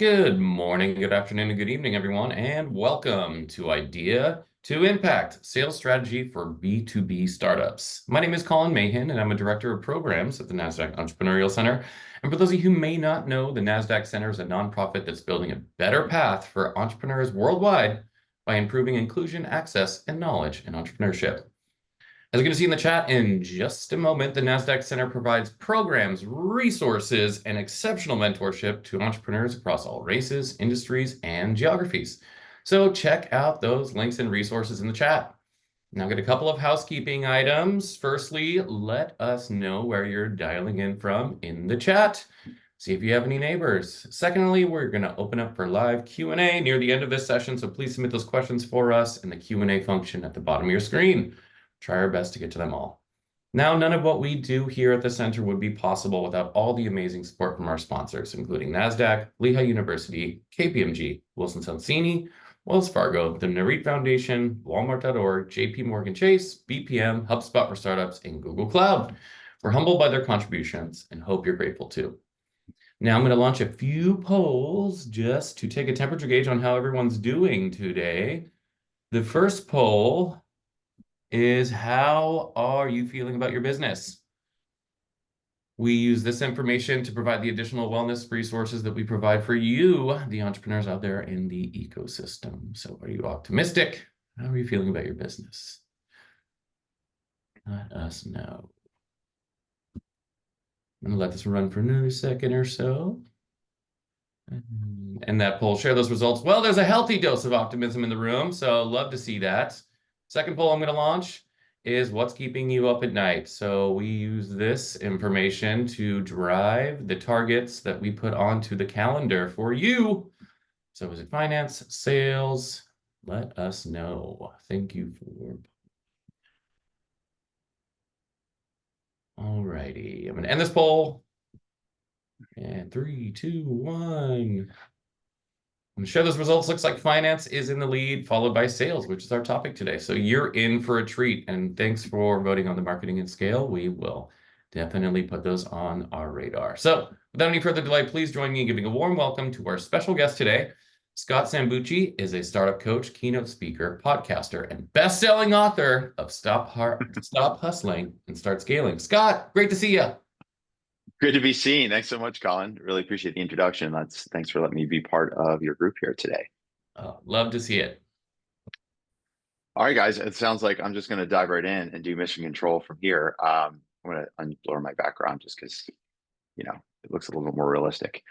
Good morning, good afternoon, and good evening, everyone, and welcome to Idea to Impact, Sales Strategy for B2B Startups. My name is Colin Mahan, and I'm a Director of Programs at the Nasdaq Entrepreneurial Center. And for those of you who may not know, the Nasdaq Center is a nonprofit that's building a better path for entrepreneurs worldwide by improving inclusion, access, and knowledge in entrepreneurship. As you're going to see in the chat in just a moment, the Nasdaq Center provides programs, resources, and exceptional mentorship to entrepreneurs across all races, industries, and geographies. So check out those links and resources in the chat. Now, get a couple of housekeeping items. Firstly, let us know where you're dialing in from in the chat. See if you have any neighbors. Secondly, we're going to open up for live Q&A near the end of this session, so please submit those questions for us in the Q&A function at the bottom of your screen. Try our best to get to them all. Now, none of what we do here at the center would be possible without all the amazing support from our sponsors, including Nasdaq, Lehigh University, KPMG, Wilson Sonsini, Wells Fargo, the Nareet Foundation, Walmart.org, JP Morgan Chase, BPM, HubSpot for Startups, and Google Cloud. We're humbled by their contributions and hope you're grateful too. Now I'm going to launch a few polls just to take a temperature gauge on how everyone's doing today. The first poll is, how are you feeling about your business? We use this information to provide the additional wellness resources that we provide for you, the entrepreneurs out there in the ecosystem. So are you optimistic? How are you feeling about your business? Let us know. I'm going to let this run for another second or so. And that poll, share those results. Well, there's a healthy dose of optimism in the room, so love to see that. Second poll I'm going to launch is, what's keeping you up at night? So we use this information to drive the targets that we put onto the calendar for you. So is it finance, sales? Let us know. Thank you for... All righty, I'm going to end this poll. And 3, 2, 1. I'm going to share those results. Looks like finance is in the lead, followed by sales, which is our topic today. So you're in for a treat. And thanks for voting on the marketing and scale. We will definitely put those on our radar. So without any further delay, please join me in giving a warm welcome to our special guest today. Scott Sambucci is a startup coach, keynote speaker, podcaster, and best-selling author of Stop Hustling and Start Scaling. Scott, great to see you. Good to be seen. Thanks so much, Colin. Really appreciate the introduction. Thanks for letting me be part of your group here today. Love to see it. All right, guys. It sounds like I'm just going to dive right in and do mission control from here. I'm going to unblur my background just because, it looks a little bit more realistic.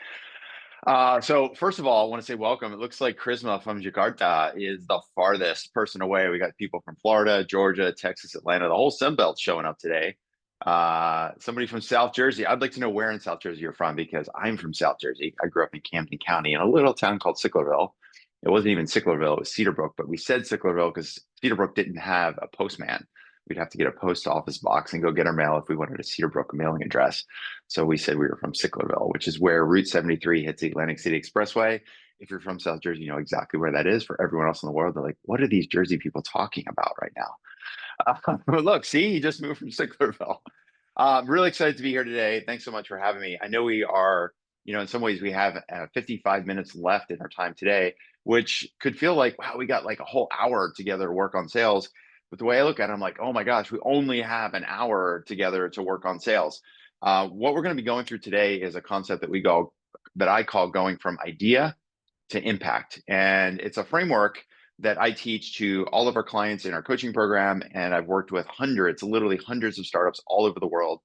So first of all, I want to say welcome. It looks like Charisma from Jakarta is the farthest person away. We got people from Florida, Georgia, Texas, Atlanta, the whole Sunbelt showing up today. Somebody from South Jersey. I'd like to know where in South Jersey you're from, because I'm from South Jersey. I grew up in Camden County in a little town called Sicklerville. It wasn't even Sicklerville, it was Cedarbrook, but we said Sicklerville because Cedarbrook didn't have a postman. We'd have to get a post office box and go get our mail if we wanted a Cedarbrook mailing address. So we said we were from Sicklerville, which is where Route 73 hits the Atlantic City Expressway. If you're from South Jersey, you know exactly where that is. For everyone else in the world, they're like, what are these Jersey people talking about right now? But look, see, he just moved from Sicklerville. I'm really excited to be here today. Thanks so much for having me. I know we are, in some ways we have 55 minutes left in our time today, which could feel like, wow, we got like a whole hour together to work on sales. But the way I look at it, I'm like, oh my gosh, we only have an hour together to work on sales. What we're going to be going through today is a concept that I call going from idea to impact. And it's a framework that I teach to all of our clients in our coaching program. And I've worked with literally hundreds of startups all over the world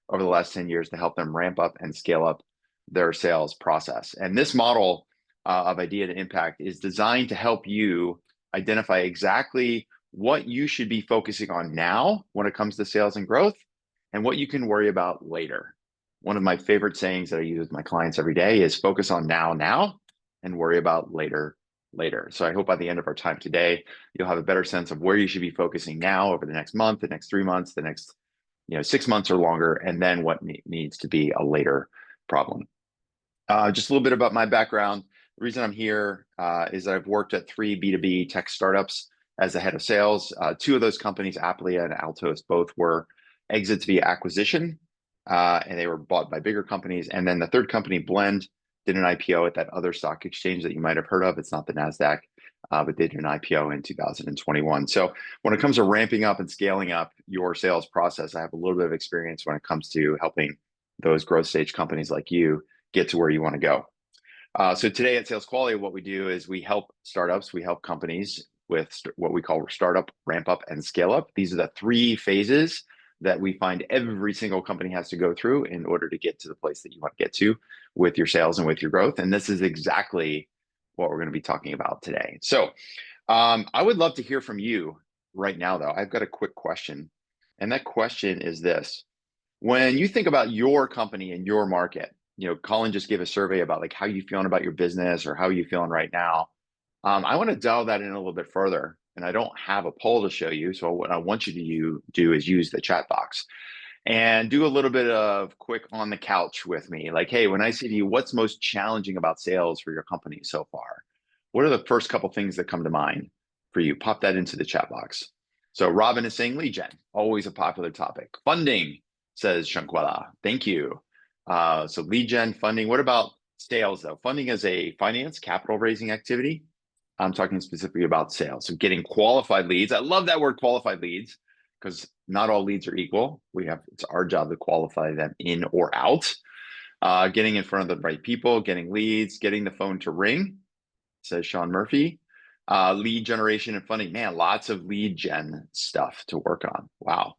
over the last 10 years to help them ramp up and scale up their sales process. And this model of idea to impact is designed to help you identify exactly what you should be focusing on now when it comes to sales and growth, and what you can worry about later. One of my favorite sayings that I use with my clients every day is focus on now, and worry about later. So I hope by the end of our time today, you'll have a better sense of where you should be focusing now over the next month, the next 3 months, the next 6 months or longer, and then what needs to be a later problem. Just a little bit about my background. The reason I'm here is that I've worked at 3 B2B tech startups as the head of sales. 2 of those companies, Applia and Altos, both were exits via acquisition, and they were bought by bigger companies. And then the third company, Blend, did an IPO at that other stock exchange that you might have heard of. It's not the Nasdaq, but they did an IPO in 2021. So when it comes to ramping up and scaling up your sales process, I have a little bit of experience when it comes to helping those growth stage companies like you get to where you want to go. So today at SalesQualia, what we do is we help startups, we help companies with what we call startup, ramp up, and scale up. These are the 3 phases that we find every single company has to go through in order to get to the place that you want to get to with your sales and with your growth. And this is exactly what we're going to be talking about today. So I would love to hear from you right now, though. I've got a quick question. And that question is this. When you think about your company and your market, Colin just gave a survey about like how you feeling about your business or how you feeling right now. I want to dial that in a little bit further. And I don't have a poll to show you. So what I want you to do is use the chat box and do a little bit of quick on the couch with me. Like, hey, when I say to you, what's most challenging about sales for your company so far? What are the first couple things that come to mind for you? Pop that into the chat box. So Robin is saying lead gen, always a popular topic. Funding, says Shankwala. Thank you. So lead gen, funding. What about sales though? Funding is a finance capital raising activity. I'm talking specifically about sales. So getting qualified leads. I love that word qualified leads because not all leads are equal. It's our job to qualify them in or out. Getting in front of the right people, getting leads, getting the phone to ring, says Sean Murphy. Lead generation and funding. Man, lots of lead gen stuff to work on. Wow.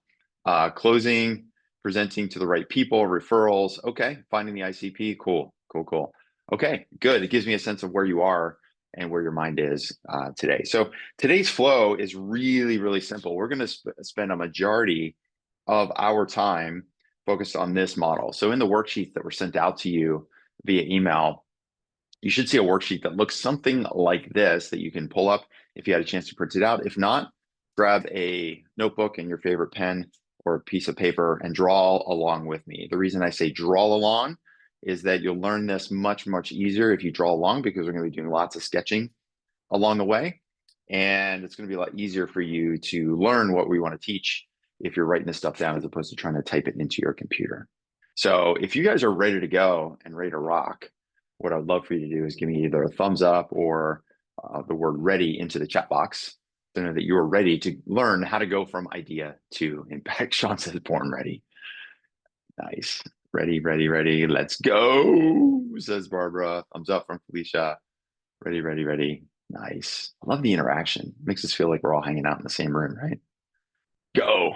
Closing, presenting to the right people, referrals. Okay. Finding the ICP. Cool. Okay, good. It gives me a sense of where you are and where your mind is today. So today's flow is really, really simple. We're going to spend a majority of our time focused on this model. So in the worksheets that were sent out to you via email, you should see a worksheet that looks something like this that you can pull up if you had a chance to print it out. If not, grab a notebook and your favorite pen or a piece of paper and draw along with me. The reason I say draw along is that you'll learn this much, much easier if you draw along because we're going to be doing lots of sketching along the way. And it's going to be a lot easier for you to learn what we want to teach if you're writing this stuff down as opposed to trying to type it into your computer. So if you guys are ready to go and ready to rock, what I'd love for you to do is give me either a thumbs up or the word ready into the chat box to know that you are ready to learn how to go from idea to impact. Sean says born ready. Nice. Ready. Let's go, says Barbara. Thumbs up from Felicia. Ready. Nice. I love the interaction. Makes us feel like we're all hanging out in the same room, right? Go.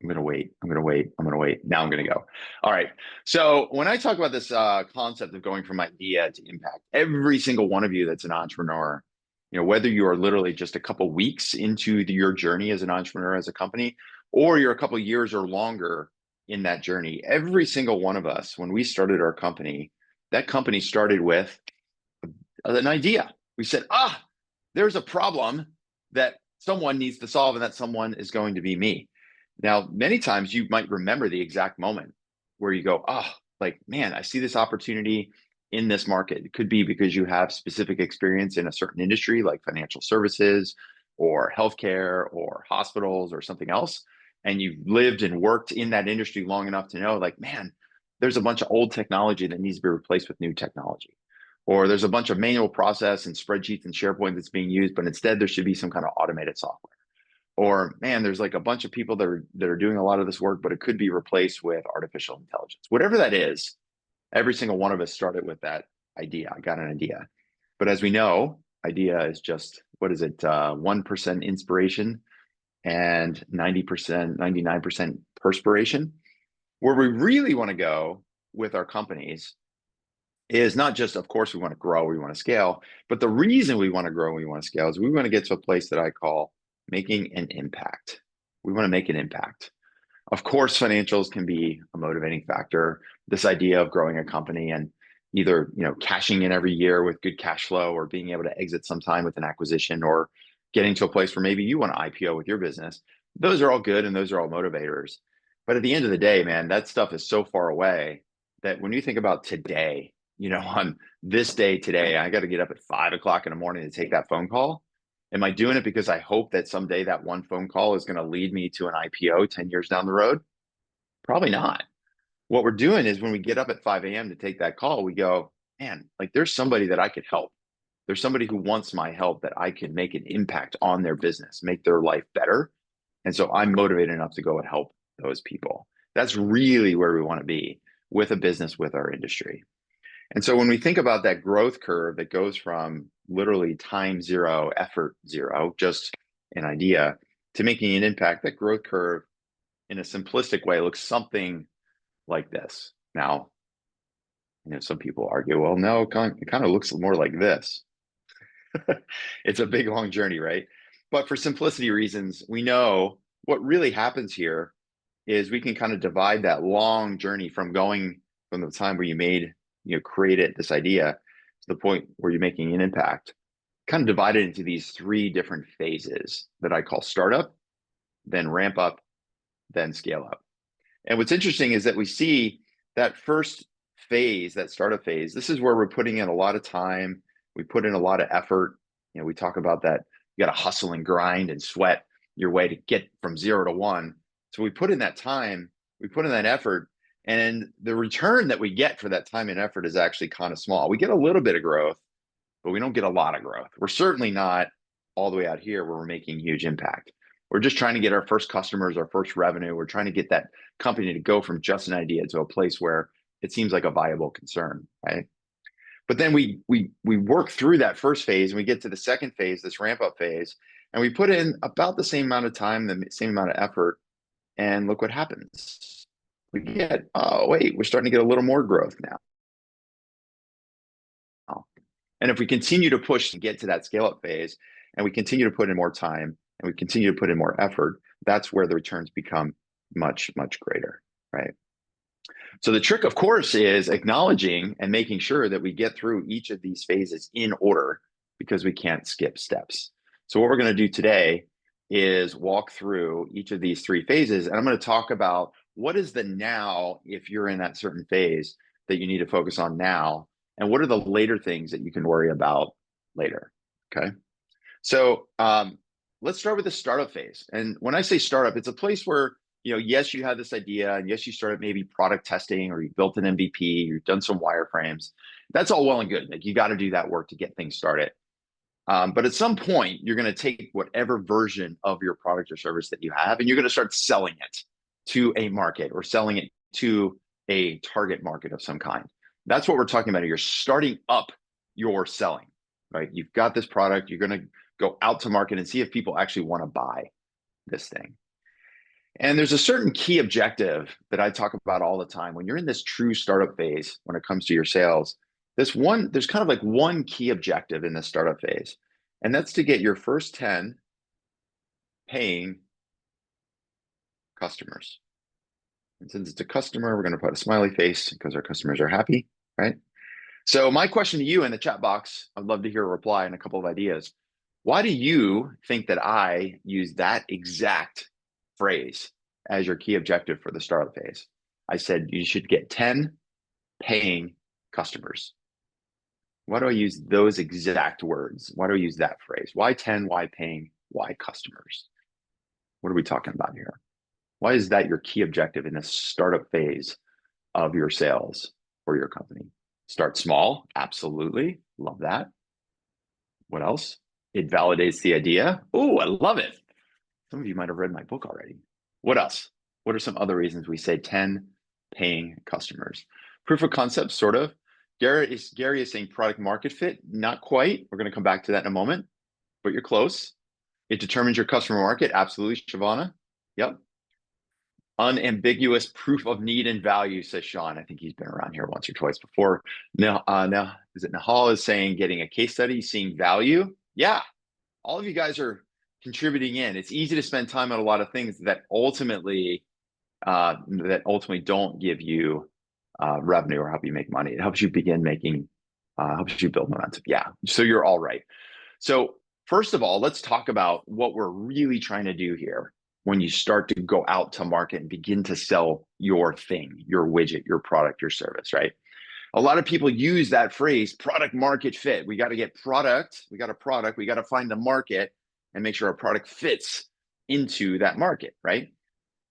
I'm going to wait. Now I'm going to go. All right. So when I talk about this concept of going from idea to impact, every single one of you that's an entrepreneur, whether you are literally just a couple weeks into your journey as an entrepreneur, as a company, or you're a couple years or longer in that journey, every single one of us, when we started our company, that company started with an idea. We said, there's a problem that someone needs to solve, and that someone is going to be me. Now, many times you might remember the exact moment where you go, man, I see this opportunity in this market. It could be because you have specific experience in a certain industry like financial services or healthcare or hospitals or something else. And you've lived and worked in that industry long enough to know, like, man, there's a bunch of old technology that needs to be replaced with new technology. Or there's a bunch of manual process and spreadsheets and SharePoint that's being used, but instead there should be some kind of automated software. Or, man, there's like a bunch of people that are doing a lot of this work, but it could be replaced with artificial intelligence. Whatever that is, every single one of us started with that idea. I got an idea. But as we know, idea is just, 1% inspiration and 90%, 99% perspiration. Where we really want to go with our companies is not just, of course, we want to grow, we want to scale, but the reason we want to grow, we want to scale is we want to get to a place that I call making an impact. We want to make an impact. Of course, financials can be a motivating factor. This idea of growing a company and either, cashing in every year with good cash flow or being able to exit sometime with an acquisition or getting to a place where maybe you want to IPO with your business. Those are all good and those are all motivators. But at the end of the day, man, that stuff is so far away that when you think about today, on this day today, I got to get up at 5 o'clock in the morning to take that phone call. Am I doing it because I hope that someday that one phone call is going to lead me to an IPO 10 years down the road? Probably not. What we're doing is when we get up at 5 a.m. to take that call, we go, man, like there's somebody that I could help. There's somebody who wants my help that I can make an impact on their business, make their life better. And so I'm motivated enough to go and help those people. That's really where we want to be with a business, with our industry. And so when we think about that growth curve that goes from literally time zero, effort zero, just an idea, to making an impact, that growth curve in a simplistic way looks something like this. Now, some people argue, well, no, it kind of looks more like this. It's a big, long journey, right? But for simplicity reasons, we know what really happens here is we can kind of divide that long journey from going from the time where created this idea to the point where you're making an impact, kind of divide it into these three different phases that I call startup, then ramp up, then scale up. And what's interesting is that we see that first phase, that startup phase, this is where we're putting in a lot of time. We put in a lot of effort. We talk about that. You got to hustle and grind and sweat your way to get from 0 to 1. So we put in that time, we put in that effort, and the return that we get for that time and effort is actually kind of small. We get a little bit of growth, but we don't get a lot of growth. We're certainly not all the way out here where we're making huge impact. We're just trying to get our first customers, our first revenue. We're trying to get that company to go from just an idea to a place where it seems like a viable concern, right? But then we work through that first phase and we get to the second phase, this ramp up phase, and we put in about the same amount of time, the same amount of effort, and look what happens. We get, oh, wait, we're starting to get a little more growth now. And if we continue to push to get to that scale up phase, and we continue to put in more time, and we continue to put in more effort, that's where the returns become much, much greater, right? So the trick, of course, is acknowledging and making sure that we get through each of these phases in order, because we can't skip steps. So what we're going to do today is walk through each of these three phases, and I'm going to talk about what is the now if you're in that certain phase that you need to focus on now, and what are the later things that you can worry about later, okay? So let's start with the startup phase. And when I say startup, it's a place where, yes, you had this idea, and yes, you started maybe product testing, or you built an MVP, you've done some wireframes. That's all well and good. Like, you got to do that work to get things started. But at some point, you're going to take whatever version of your product or service that you have, and you're going to start selling it to a market, or selling it to a target market of some kind. That's what we're talking about here. You're starting up your selling, right? You've got this product, you're going to go out to market and see if people actually want to buy this thing. And there's a certain key objective that I talk about all the time. When you're in this true startup phase, when it comes to your sales, there's kind of like one key objective in this startup phase, and that's to get your first 10 paying customers. And since it's a customer, we're going to put a smiley face because our customers are happy, right? So my question to you in the chat box, I'd love to hear a reply and a couple of ideas. Why do you think that I use that exact phrase as your key objective for the startup phase? I said you should get 10 paying customers. Why do I use those exact words? Why do I use that phrase? Why 10? Why paying? Why customers? What are we talking about here? Why is that your key objective in the startup phase of your sales for your company? Start small. Absolutely. Love that. What else? It validates the idea. Oh, I love it. Some of you might have read my book already. What else? What are some other reasons we say 10 paying customers? Proof of concept, sort of. Gary is saying product market fit. Not quite. We're going to come back to that in a moment, but you're close. It determines your customer market. Absolutely, Shavana. Yep. Unambiguous proof of need and value, says Sean. I think he's been around here once or twice before. Now, is it Nahal is saying getting a case study, seeing value? Yeah, all of you guys are contributing in. It's easy to spend time on a lot of things that ultimately don't give you revenue or help you make money. It helps you begin making, helps you build momentum. Yeah, so you're all right. So first of all, let's talk about what we're really trying to do here when you start to go out to market and begin to sell your thing, your widget, your product, your service, right? A lot of people use that phrase, product market fit. We got to get product, we got a product, we got to find the market and make sure our product fits into that market, right?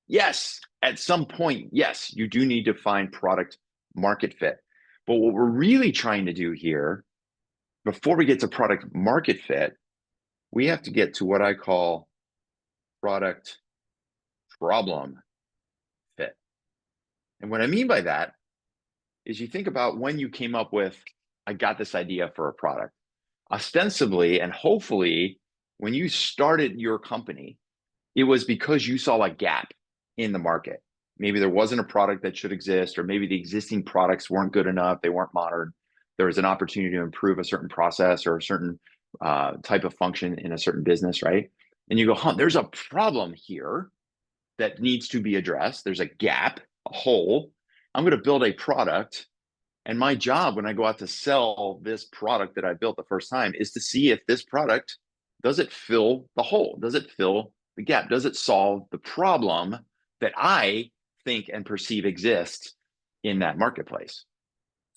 Yes, at some point, yes, you do need to find product market fit. But what we're really trying to do here, before we get to product market fit, we have to get to what I call product problem fit. And what I mean by that is you think about when you came up with, I got this idea for a product. Ostensibly and hopefully, when you started your company, it was because you saw a gap in the market. Maybe there wasn't a product that should exist, or maybe the existing products weren't good enough, they weren't modern. There was an opportunity to improve a certain process or a certain type of function in a certain business, right? And you go, there's a problem here that needs to be addressed. There's a gap, a hole. I'm going to build a product. And my job when I go out to sell this product that I built the first time is to see if this product, does it fill the hole? Does it fill the gap? Does it solve the problem that I think and perceive exists in that marketplace?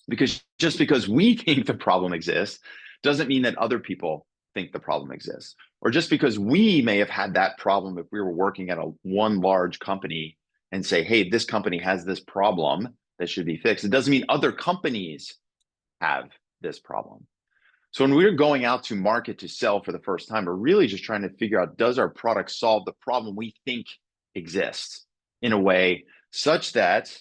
Because just because we think the problem exists doesn't mean that other people think the problem exists. Or just because we may have had that problem if we were working at one large company and say, hey, this company has this problem that should be fixed, it doesn't mean other companies have this problem. So when we're going out to market to sell for the first time, we're really just trying to figure out, does our product solve the problem we think exists in a way such that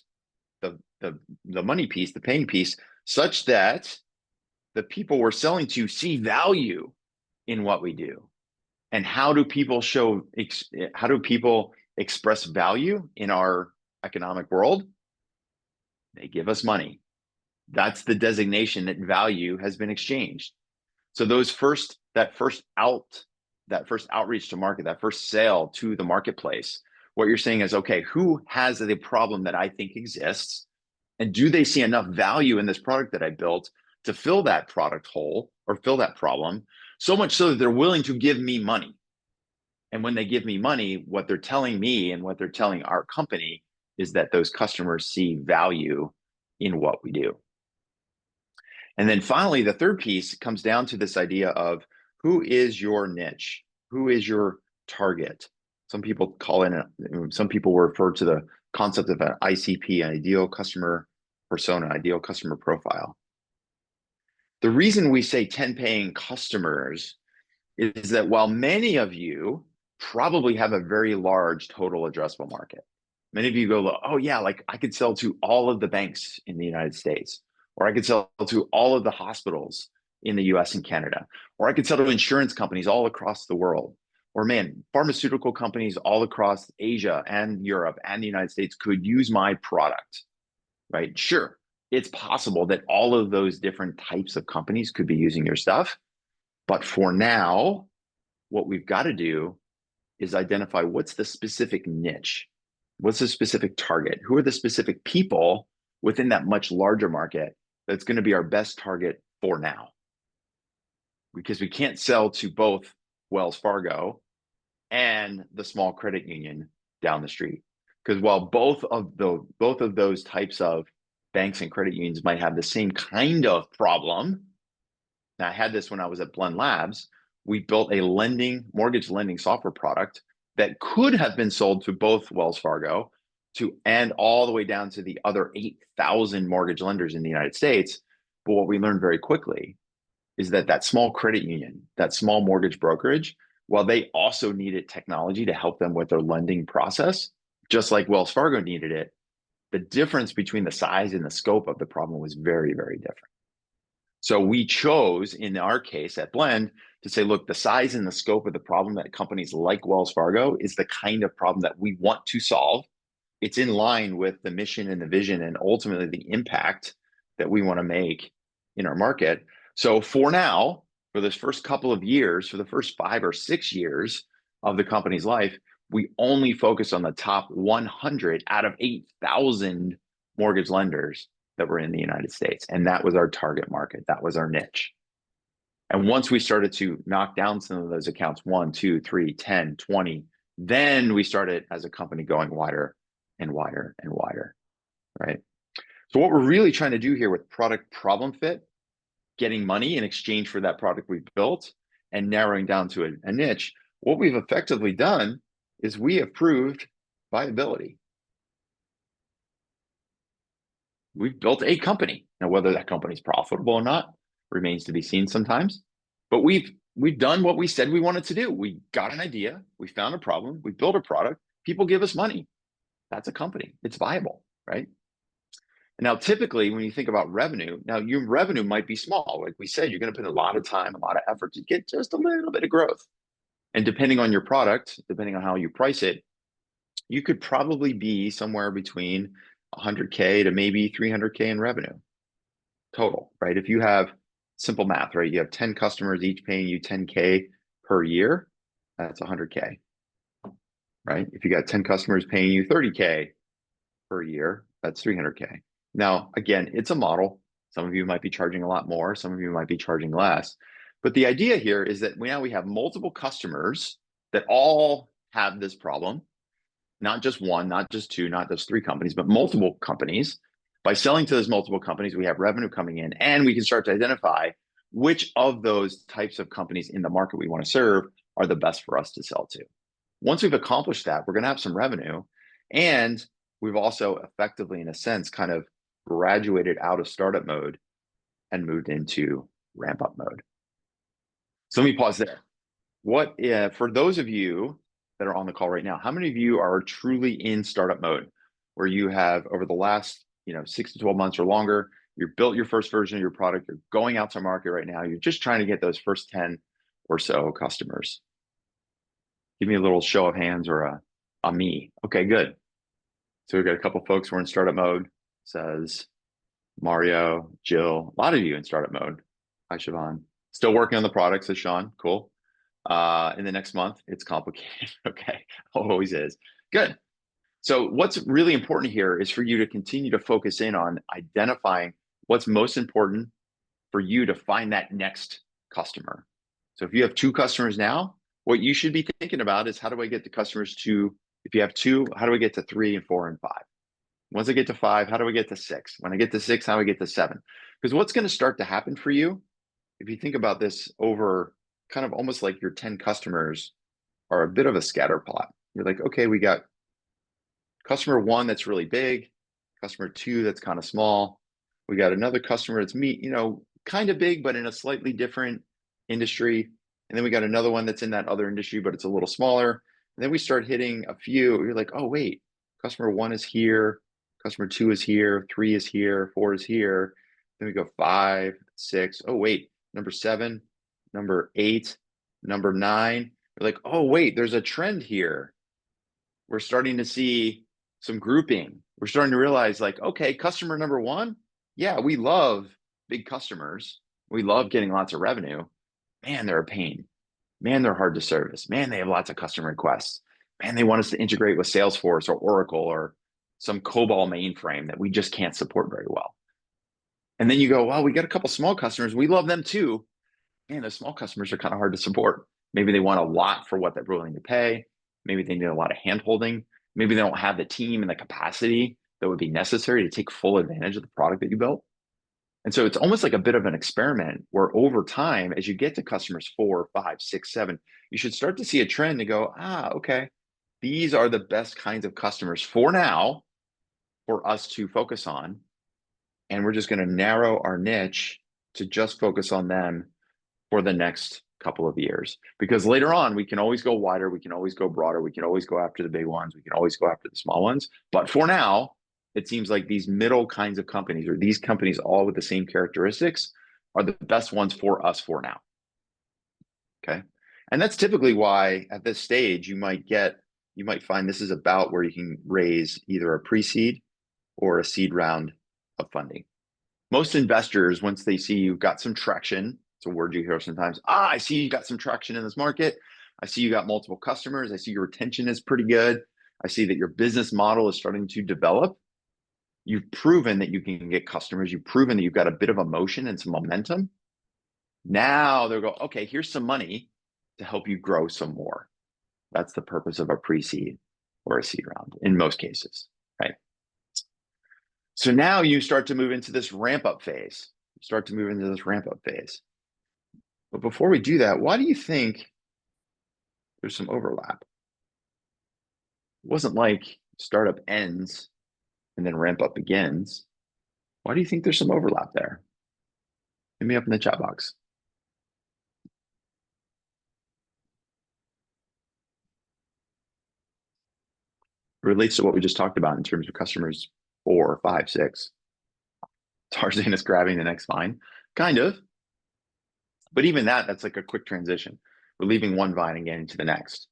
the money piece, the paying piece, such that the people we're selling to see value in what we do? And how do people express value in our economic world? They give us money. That's the designation that value has been exchanged. So that first outreach to market, that first sale to the marketplace, what you're saying is, okay, who has the problem that I think exists? And do they see enough value in this product that I built to fill that product hole or fill that problem, so much so that they're willing to give me money? And when they give me money, what they're telling me and what they're telling our company is that those customers see value in what we do. And then finally, the third piece comes down to this idea of who is your niche? Who is your target? Some people refer to the concept of an ICP, an ideal customer persona, ideal customer profile. The reason we say 10 paying customers is that while many of you probably have a very large total addressable market, many of you go, oh yeah, I could sell to all of the banks in the United States, or I could sell to all of the hospitals in the US and Canada, or I could sell to insurance companies all across the world, or pharmaceutical companies all across Asia and Europe and the United States could use my product, right? Sure, it's possible that all of those different types of companies could be using your stuff. But for now, what we've got to do is identify what's the specific niche, what's the specific target, who are the specific people within that much larger market that's going to be our best target for now. Because we can't sell to both Wells Fargo and the small credit union down the street. Because while both of those types of banks and credit unions might have the same kind of problem, and I had this when I was at Blend Labs, we built a mortgage lending software product that could have been sold to both Wells Fargo and all the way down to the other 8,000 mortgage lenders in the United States. But what we learned very quickly is that small credit union, that small mortgage brokerage, while they also needed technology to help them with their lending process, just like Wells Fargo needed it, the difference between the size and the scope of the problem was very, very different. So we chose, in our case at Blend, to say, look, the size and the scope of the problem that companies like Wells Fargo is the kind of problem that we want to solve. It's in line with the mission and the vision and ultimately the impact that we want to make in our market. So for now, for this first couple of years, for the first 5 or 6 years of the company's life, we only focus on the top 100 out of 8,000 mortgage lenders that were in the United States. And that was our target market. That was our niche. And once we started to knock down some of those accounts, 1, 2, 3, 10, 20, then we started as a company going wider and wider and wider, right? So what we're really trying to do here with product problem fit, getting money in exchange for that product we've built and narrowing down to a niche, what we've effectively done is we have proved viability. we've built a company. Now, whether that company is profitable or not remains to be seen sometimes. But we've done what we said we wanted to do. We got an idea, we found a problem, we built a product, people give us money. That's a company. It's viable, right? And now, typically, when you think about revenue, now your revenue might be small. Like we said, you're going to put a lot of time, a lot of effort to get just a little bit of growth. And depending on your product, depending on how you price it, you could probably be somewhere between 100K to maybe 300K in revenue total, right? If you have simple math, right? You have 10 customers, each paying you 10K per year, that's 100K, right? If you got 10 customers paying you 30K per year, that's 300K. Now, again, it's a model. Some of you might be charging a lot more, some of you might be charging less. But the idea here is that now we have multiple customers that all have this problem, not just one, not just two, not just three companies, but multiple companies. By selling to those multiple companies, we have revenue coming in, and we can start to identify which of those types of companies in the market we want to serve are the best for us to sell to. Once we've accomplished that, we're going to have some revenue, and we've also effectively, in a sense, kind of graduated out of startup mode and moved into ramp up mode. So let me pause there. What for those of you that are on the call right now, how many of you are truly in startup mode, where you have, over the last 6 to 12 months or longer, you've built your first version of your product, you're going out to market right now, you're just trying to get those first 10 or so customers? Give me a little show of hands or a me. Okay, good. So we've got a couple folks who are in startup mode. Says Mario, Jill, a lot of you in startup mode. Hi, Siobhan. Still working on the product, says Sean. Cool. In the next month, it's complicated. Okay, always is. Good. So what's really important here is for you to continue to focus in on identifying what's most important for you to find that next customer. So if you have 2 customers now, what you should be thinking about is, how do I get the customers to, if you have 2, how do I get to 3 and 4 and 5? Once I get to 5, how do I get to 6? When I get to 6, how do I get to 7? Because what's going to start to happen for you, if you think about this over kind of almost like your 10 customers are a bit of a scatter plot. You're like, okay, we got customer 1 that's really big, customer 2 that's kind of small. We got another customer that's kind of big, but in a slightly different industry. And then we got another one that's in that other industry, but it's a little smaller. And then we start hitting a few. You're like, oh, wait, customer 1 is here, customer 2 is here, 3 is here, 4 is here. Then we go 5, 6. Oh, wait, number 7, number 8, number 9. You're like, oh, wait, there's a trend here. We're starting to see some grouping. We're starting to realize, like, okay, customer number 1, yeah, we love big customers. We love getting lots of revenue. Man, they're a pain. Man, they're hard to service. Man, they have lots of customer requests. Man, they want us to integrate with Salesforce or Oracle or some COBOL mainframe that we just can't support very well. And then you go, well, we got a couple small customers. We love them too. Man, those small customers are kind of hard to support. Maybe they want a lot for what they're willing to pay. Maybe they need a lot of hand-holding. Maybe they don't have the team and the capacity that would be necessary to take full advantage of the product that you built. And so it's almost like a bit of an experiment where, over time, as you get to customers 4, 5, 6, 7, you should start to see a trend to go, okay, these are the best kinds of customers for now for us to focus on. And we're just going to narrow our niche to just focus on them for the next couple of years. Because later on, we can always go wider, we can always go broader, we can always go after the big ones, we can always go after the small ones. But for now, it seems like these middle kinds of companies, or these companies all with the same characteristics, are the best ones for us for now. Okay. And that's typically why at this stage, you might find this is about where you can raise either a pre-seed or a seed round of funding. Most investors, once they see you've got some traction, it's a word you hear sometimes. I see you got some traction in this market. I see you got multiple customers. I see your retention is pretty good. I see that your business model is starting to develop. You've proven that you can get customers. You've proven that you've got a bit of emotion and some momentum. Now they'll go, okay, here's some money to help you grow some more. That's the purpose of a pre-seed or a seed round in most cases, right? So now you start to move into this ramp-up phase. But before we do that, why do you think there's some overlap? It wasn't like startup ends and then ramp-up begins. Why do you think there's some overlap there? Hit me up in the chat box. It relates to what we just talked about in terms of customers 4, 5, 6. Tarzan is grabbing the next vine, kind of. But even that's like a quick transition. We're leaving one vine and getting to the next.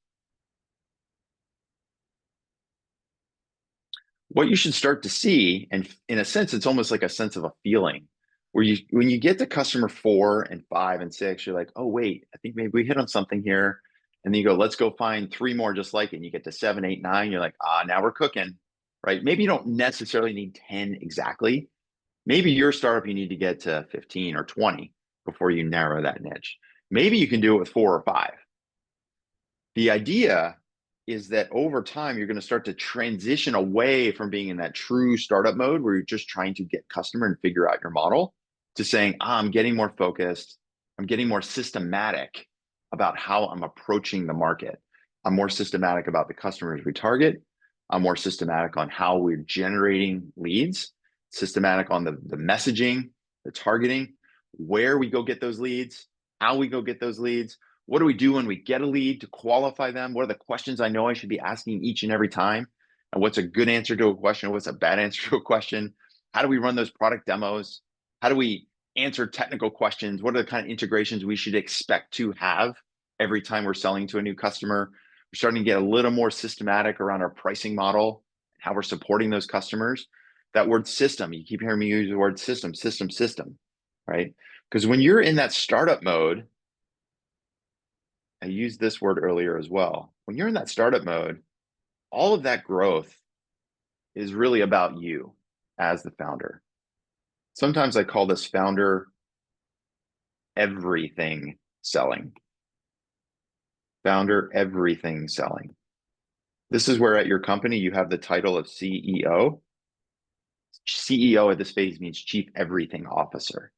What you should start to see, and in a sense, it's almost like a sense of a feeling, where when you get to customer 4 and 5 and 6, you're like, oh wait, I think maybe we hit on something here. And then you go, let's go find 3 more just like it. And you get to 7, 8, 9. You're like, now we're cooking, right? Maybe you don't necessarily need 10 exactly. Maybe your startup, you need to get to 15 or 20 before you narrow that niche. Maybe you can do it with 4 or 5. The idea is that over time, you're going to start to transition away from being in that true startup mode where you're just trying to get customer and figure out your model to saying, I'm getting more focused. I'm getting more systematic about how I'm approaching the market. I'm more systematic about the customers we target. I'm more systematic on how we're generating leads, systematic on the messaging, the targeting, where we go get those leads, how we go get those leads. What do we do when we get a lead to qualify them? What are the questions I know I should be asking each and every time? And what's a good answer to a question? What's a bad answer to a question? How do we run those product demos? How do we answer technical questions? What are the kind of integrations we should expect to have every time we're selling to a new customer? We're starting to get a little more systematic around our pricing model, how we're supporting those customers. That word system, you keep hearing me use the word system, right? Because when you're in that startup mode, I used this word earlier as well. When you're in that startup mode, all of that growth is really about you as the founder. Sometimes I call this founder everything selling. Founder everything selling. This is where at your company you have the title of CEO. CEO at this phase means Chief Everything Officer.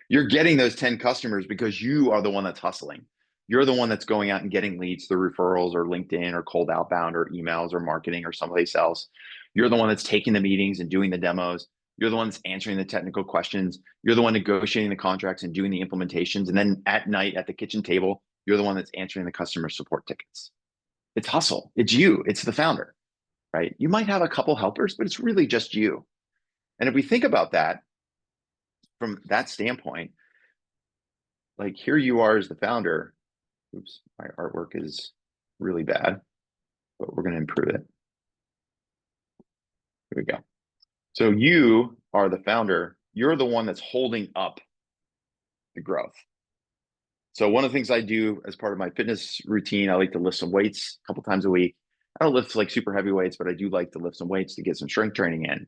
You're getting those 10 customers because you are the one that's hustling. You're the one that's going out and getting leads through referrals or LinkedIn or cold outbound or emails or marketing or someplace else. You're the one that's taking the meetings and doing the demos. You're the one that's answering the technical questions. You're the one negotiating the contracts and doing the implementations. And then at night at the kitchen table, you're the one that's answering the customer support tickets. It's hustle. It's you. It's the founder, right? You might have a couple helpers, but it's really just you. And if we think about that from that standpoint, like here you are as the founder. Oops, my artwork is really bad, but we're going to improve it. Here we go. So you are the founder. You're the one that's holding up the growth. So one of the things I do as part of my fitness routine, I like to lift some weights a couple times a week. I don't lift like super heavy weights, but I do like to lift some weights to get some strength training in.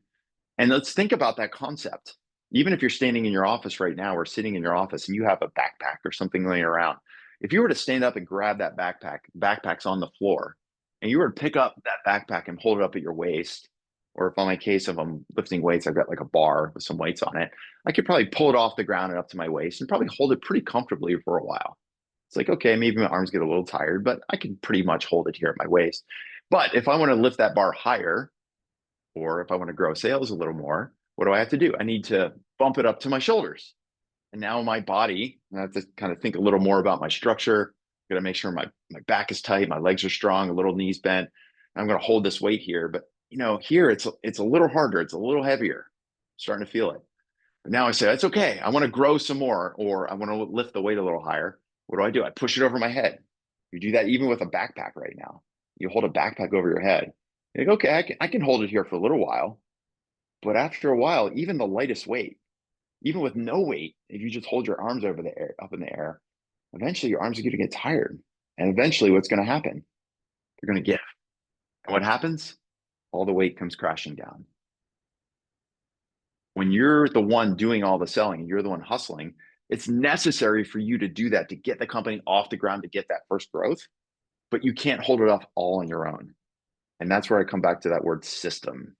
And let's think about that concept. Even if you're standing in your office right now or sitting in your office and you have a backpack or something laying around, if you were to stand up and grab that backpack's on the floor, and you were to pick up that backpack and hold it up at your waist, or if on my case of I'm lifting weights, I've got like a bar with some weights on it, I could probably pull it off the ground and up to my waist and probably hold it pretty comfortably for a while. It's like, okay, maybe my arms get a little tired, but I can pretty much hold it here at my waist. But if I want to lift that bar higher, or if I want to grow sales a little more, what do I have to do? I need to bump it up to my shoulders. And now my body, I have to kind of think a little more about my structure. I got to make sure my back is tight, my legs are strong, a little knees bent. I'm going to hold this weight here, but here it's a little harder, it's a little heavier. I'm starting to feel it. But now I say that's okay. I want to grow some more, or I want to lift the weight a little higher. What do? I push it over my head. You do that even with a backpack right now. You hold a backpack over your head. You're like, okay, I can hold it here for a little while, but after a while, even the lightest weight, even with no weight, if you just hold your arms over the air, up in the air, eventually your arms are going to get tired. And eventually what's going to happen? They're going to give. And what happens? All the weight comes crashing down. When you're the one doing all the selling and you're the one hustling, it's necessary for you to do that to get the company off the ground, to get that first growth, but you can't hold it off all on your own. And that's where I come back to that word system.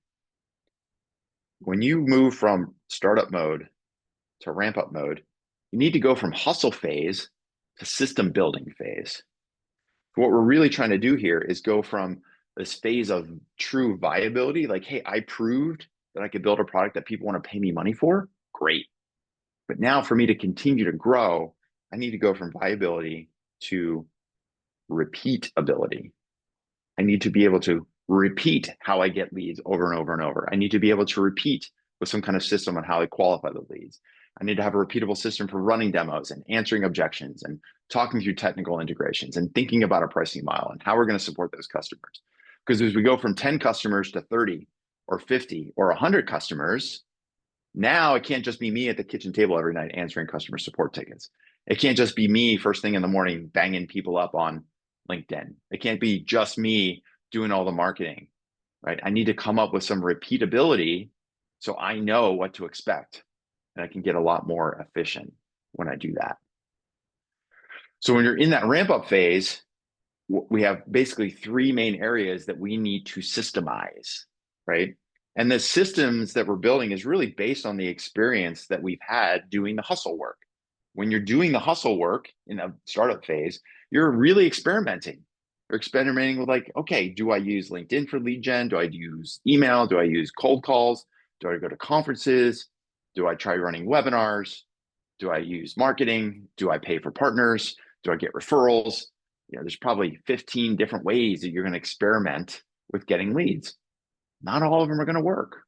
When you move from startup mode to ramp up mode, you need to go from hustle phase to system building phase. What we're really trying to do here is go from this phase of true viability, like, hey, I proved that I could build a product that people want to pay me money for, great. But now for me to continue to grow, I need to go from viability to repeatability. I need to be able to repeat how I get leads over and over and over. I need to be able to repeat with some kind of system on how I qualify the leads. I need to have a repeatable system for running demos and answering objections and talking through technical integrations and thinking about a pricing model and how we're going to support those customers. Because as we go from 10 customers to 30 or 50 or 100 customers, now it can't just be me at the kitchen table every night answering customer support tickets. It can't just be me first thing in the morning banging people up on LinkedIn. It can't be just me doing all the marketing, right? I need to come up with some repeatability so I know what to expect and I can get a lot more efficient when I do that. So when you're in that ramp up phase, we have basically three main areas that we need to systemize, right? And the systems that we're building is really based on the experience that we've had doing the hustle work. When you're doing the hustle work in a startup phase, you're really experimenting. You're experimenting with like, okay, do I use LinkedIn for lead gen? Do I use email? Do I use cold calls? Do I go to conferences? Do I try running webinars? Do I use marketing? Do I pay for partners? Do I get referrals? There's probably 15 different ways that you're going to experiment with getting leads. Not all of them are going to work.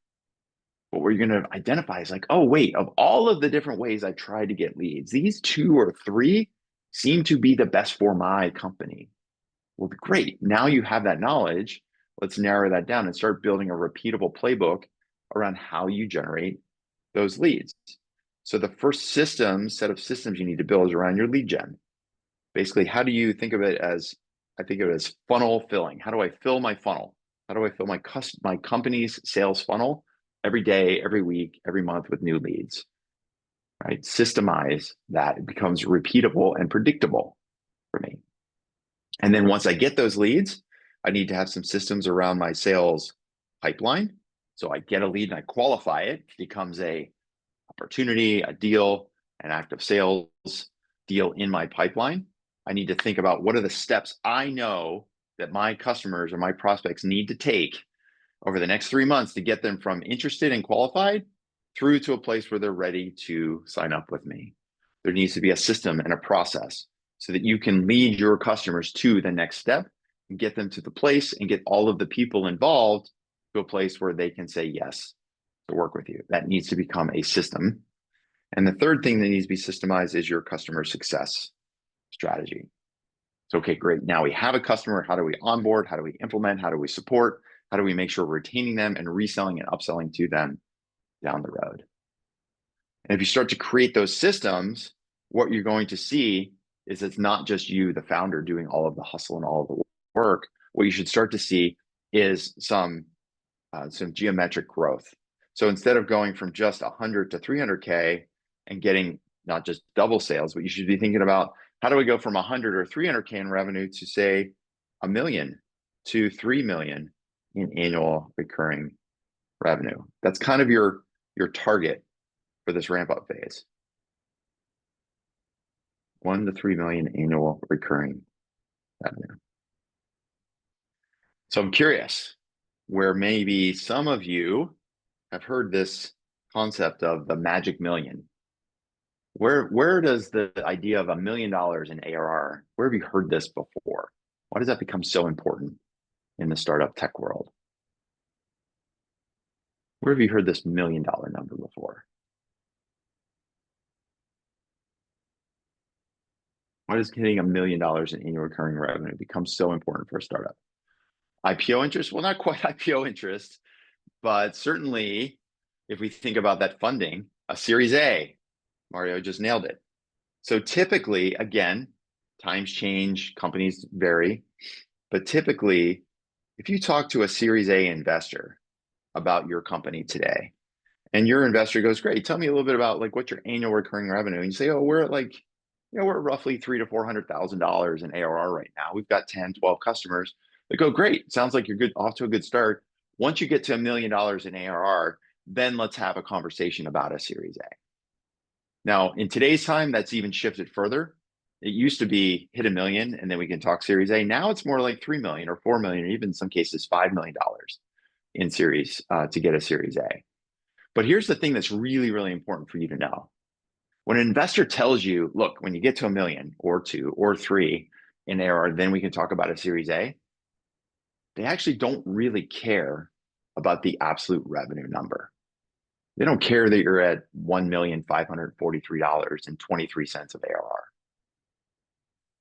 But what you're going to identify is like, oh, wait, of all of the different ways I tried to get leads, these 2 or 3 seem to be the best for my company. Well, great. Now you have that knowledge. Let's narrow that down and start building a repeatable playbook around how you generate those leads. So the first set of systems you need to build is around your lead gen. Basically, how do you think of it as, I think of it as funnel filling. How do I fill my funnel? How do I fill my company's sales funnel every day, every week, every month with new leads, right? Systemize that. It becomes repeatable and predictable for me. And then once I get those leads, I need to have some systems around my sales pipeline. So I get a lead and I qualify it. It becomes a opportunity, a deal, an active sales deal in my pipeline. I need to think about what are the steps I know that my customers or my prospects need to take over the next 3 months to get them from interested and qualified through to a place where they're ready to sign up with me. There needs to be a system and a process so that you can lead your customers to the next step and get them to the place and get all of the people involved to a place where they can say yes to work with you. That needs to become a system. And the third thing that needs to be systemized is your customer success strategy. So, okay, great. Now we have a customer. How do we onboard? How do we implement? How do we support? How do we make sure we're retaining them and reselling and upselling to them down the road? And if you start to create those systems, what you're going to see is it's not just you, the founder, doing all of the hustle and all of the work. What you should start to see is some geometric growth. So instead of going from just 100 to 300K and getting not just double sales, but you should be thinking about how do we go from 100 or 300K in revenue to say $1 million to $3 million in annual recurring revenue. That's kind of your target for this ramp up phase. 1 to 3 million annual recurring revenue. So I'm curious where maybe some of you have heard this concept of the magic million. Where does the idea of $1 million in ARR, where have you heard this before? Why does that become so important in the startup tech world? Where have you heard this $1 million number before? Why does hitting $1 million in annual recurring revenue become so important for a startup? IPO interest? Well, not quite IPO interest, but certainly if we think about that funding, a Series A, Mario just nailed it. So typically, again, times change, companies vary, but typically, if you talk to a Series A investor about your company today, and your investor goes, great, tell me a little bit about like what's your annual recurring revenue? And you say, oh, we're at like, we're roughly $300,000 to $400,000 in ARR right now. We've got 10, 12 customers. They go, great, sounds like you're good, off to a good start. Once you get to $1 million in ARR, then let's have a conversation about a Series A. Now, in today's time, that's even shifted further. It used to be hit $1 million and then we can talk Series A. Now it's more like 3 million or 4 million, or even in some cases $5 million in series to get a Series A. But here's the thing that's really, really important for you to know. When an investor tells you, look, when you get to 1 million or 2 or 3 in ARR, then we can talk about a Series A, they actually don't really care about the absolute revenue number. They don't care that you're at $1,543.23 of ARR.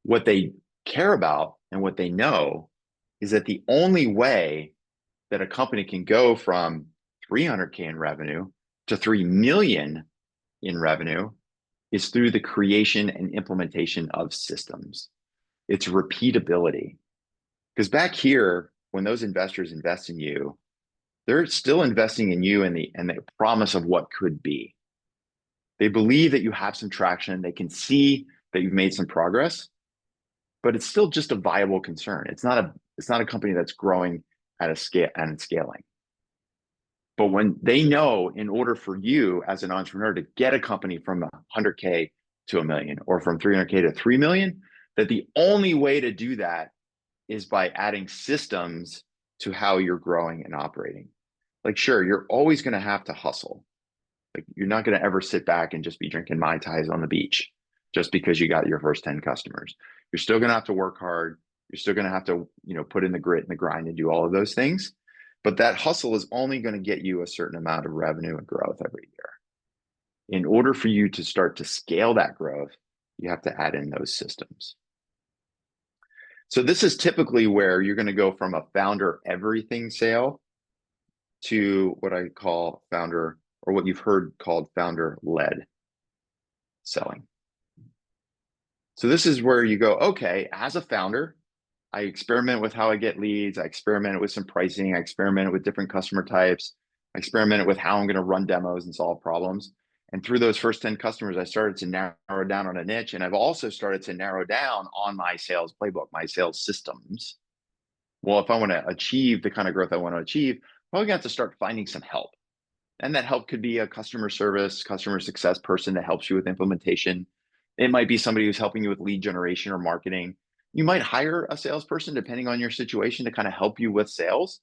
What they care about and what they know is that the only way that a company can go from 300K in revenue to 3 million in revenue is through the creation and implementation of systems. It's repeatability. Because back here, when those investors invest in you, they're still investing in you and the promise of what could be. They believe that you have some traction. They can see that you've made some progress, but it's still just a viable concern. It's not a company that's growing at a scale and scaling. But when they know, in order for you as an entrepreneur to get a company from 100K to 1 million or from 300K to 3 million, that the only way to do that is by adding systems to how you're growing and operating. Like, sure, you're always going to have to hustle. Like, you're not going to ever sit back and just be drinking Mai Tais on the beach just because you got your first 10 customers. You're still going to have to work hard. You're still going to have to, put in the grit and the grind and do all of those things. But that hustle is only going to get you a certain amount of revenue and growth every year. In order for you to start to scale that growth, you have to add in those systems. So this is typically where you're going to go from a founder everything sale to what I call founder, or what you've heard called founder-led selling. So this is where you go, okay, as a founder, I experiment with how I get leads. I experimented with some pricing. I experimented with different customer types. I experimented with how I'm going to run demos and solve problems. And through those first 10 customers, I started to narrow down on a niche. And I've also started to narrow down on my sales playbook, my sales systems. Well, if I want to achieve the kind of growth I want to achieve, I'm probably going to have to start finding some help. And that help could be a customer service, customer success person that helps you with implementation. It might be somebody who's helping you with lead generation or marketing. You might hire a salesperson depending on your situation to kind of help you with sales,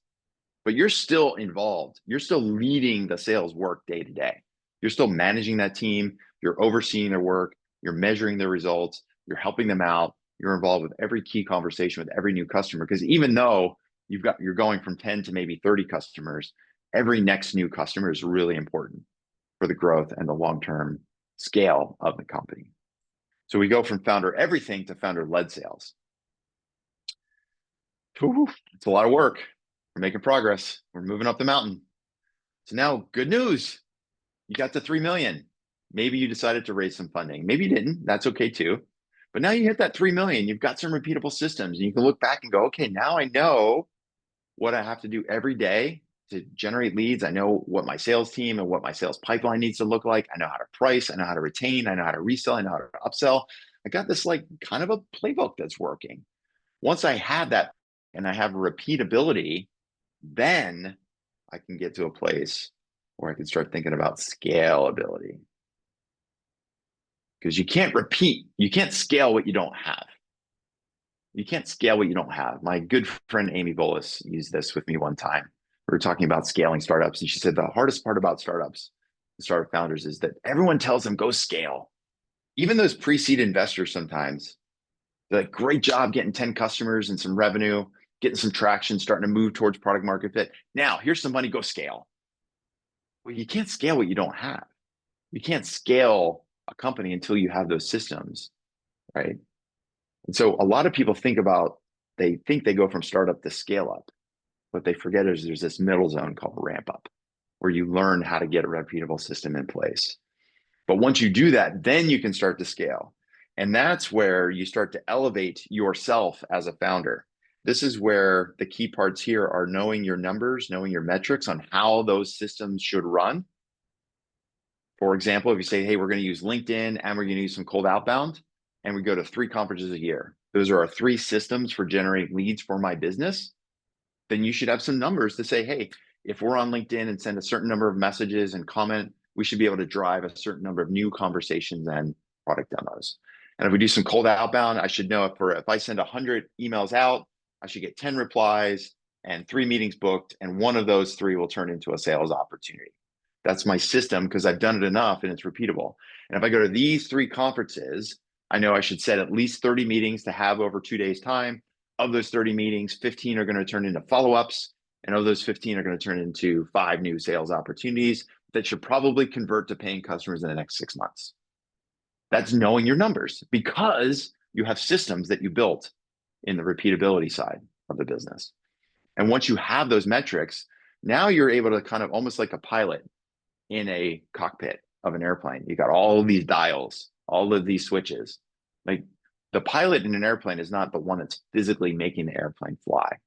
but you're still involved. You're still leading the sales work day to day. You're still managing that team. You're overseeing their work. You're measuring their results. You're helping them out. You're involved with every key conversation with every new customer. Because even though you're going from 10 to maybe 30 customers, every next new customer is really important for the growth and the long-term scale of the company. So we go from founder everything to founder-led sales. Whew, it's a lot of work. We're making progress. We're moving up the mountain. So now, good news. You got to 3 million. Maybe you decided to raise some funding. Maybe you didn't. That's okay too. But now you hit that 3 million. You've got some repeatable systems, and you can look back and go, okay, now I know what I have to do every day to generate leads. I know what my sales team and what my sales pipeline needs to look like. I know how to price. I know how to retain. I know how to resell. I know how to upsell. I got this like kind of a playbook that's working. Once I have that and I have repeatability, then I can get to a place where I can start thinking about scalability. Because you can't scale what you don't have. You can't scale what you don't have. My good friend Amy Bolus used this with me one time. We were talking about scaling startups, and she said the hardest part about startups, startup founders, is that everyone tells them go scale. Even those pre-seed investors sometimes, they're like, great job getting 10 customers and some revenue, getting some traction, starting to move towards product market fit. Now, here's some money, go scale. Well, you can't scale what you don't have. You can't scale a company until you have those systems, right? And so a lot of people they think they go from startup to scale up. What they forget is there's this middle zone called ramp up, where you learn how to get a repeatable system in place. But once you do that, then you can start to scale. And that's where you start to elevate yourself as a founder. This is where the key parts here are knowing your numbers, knowing your metrics on how those systems should run. For example, if you say, hey, we're going to use LinkedIn and we're going to use some cold outbound, and we go to 3 conferences a year. Those are our 3 systems for generating leads for my business. Then you should have some numbers to say, hey, if we're on LinkedIn and send a certain number of messages and comment, we should be able to drive a certain number of new conversations and product demos. And if we do some cold outbound, I should know if I send 100 emails out, I should get 10 replies and 3 meetings booked, and one of those 3 will turn into a sales opportunity. That's my system because I've done it enough and it's repeatable. And if I go to these 3 conferences, I know I should set at least 30 meetings to have over 2 days' time. Of those 30 meetings, 15 are going to turn into follow-ups. And of those 15 are going to turn into 5 new sales opportunities that should probably convert to paying customers in the next 6 months. That's knowing your numbers because you have systems that you built in the repeatability side of the business. And once you have those metrics, now you're able to kind of almost like a pilot in a cockpit of an airplane. You got all of these dials, all of these switches. Like the pilot in an airplane is not the one that's physically making the airplane fly.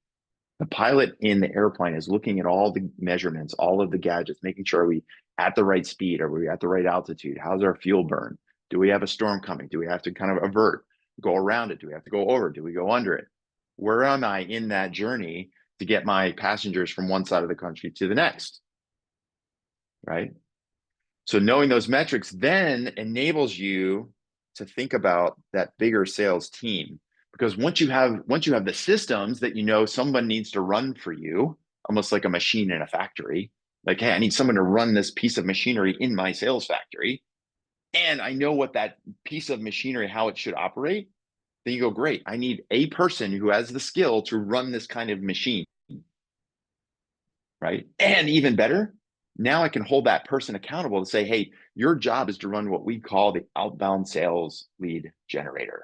The pilot in the airplane is looking at all the measurements, all of the gadgets, making sure are we at the right speed? Are we at the right altitude? How's our fuel burn? Do we have a storm coming? Do we have to kind of avert, go around it? Do we have to go over? Do we go under it? Where am I in that journey to get my passengers from one side of the country to the next? Right? So knowing those metrics then enables you to think about that bigger sales team. Because once you have the systems that you know someone needs to run for you, almost like a machine in a factory, like, hey, I need someone to run this piece of machinery in my sales factory, and I know what that piece of machinery, how it should operate, then you go, great, I need a person who has the skill to run this kind of machine, right? And even better, now I can hold that person accountable to say, hey, your job is to run what we call the outbound sales lead generator.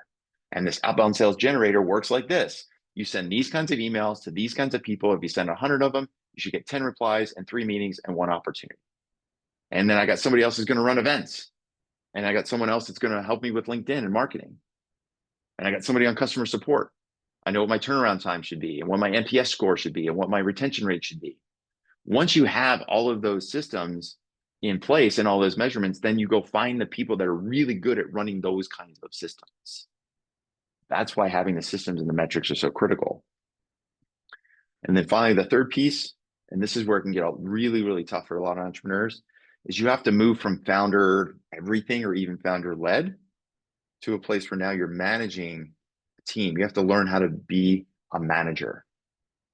And this outbound sales generator works like this. You send these kinds of emails to these kinds of people. If you send 100 of them, you should get 10 replies and 3 meetings and 1 opportunity. And then I got somebody else who's going to run events. And I got someone else that's going to help me with LinkedIn and marketing. And I got somebody on customer support. I know what my turnaround time should be and what my NPS score should be and what my retention rate should be. Once you have all of those systems in place and all those measurements, then you go find the people that are really good at running those kinds of systems. That's why having the systems and the metrics are so critical. And then finally, the third piece, and this is where it can get really, really tough for a lot of entrepreneurs, is you have to move from founder everything or even founder led to a place where now you're managing a team. You have to learn how to be a manager.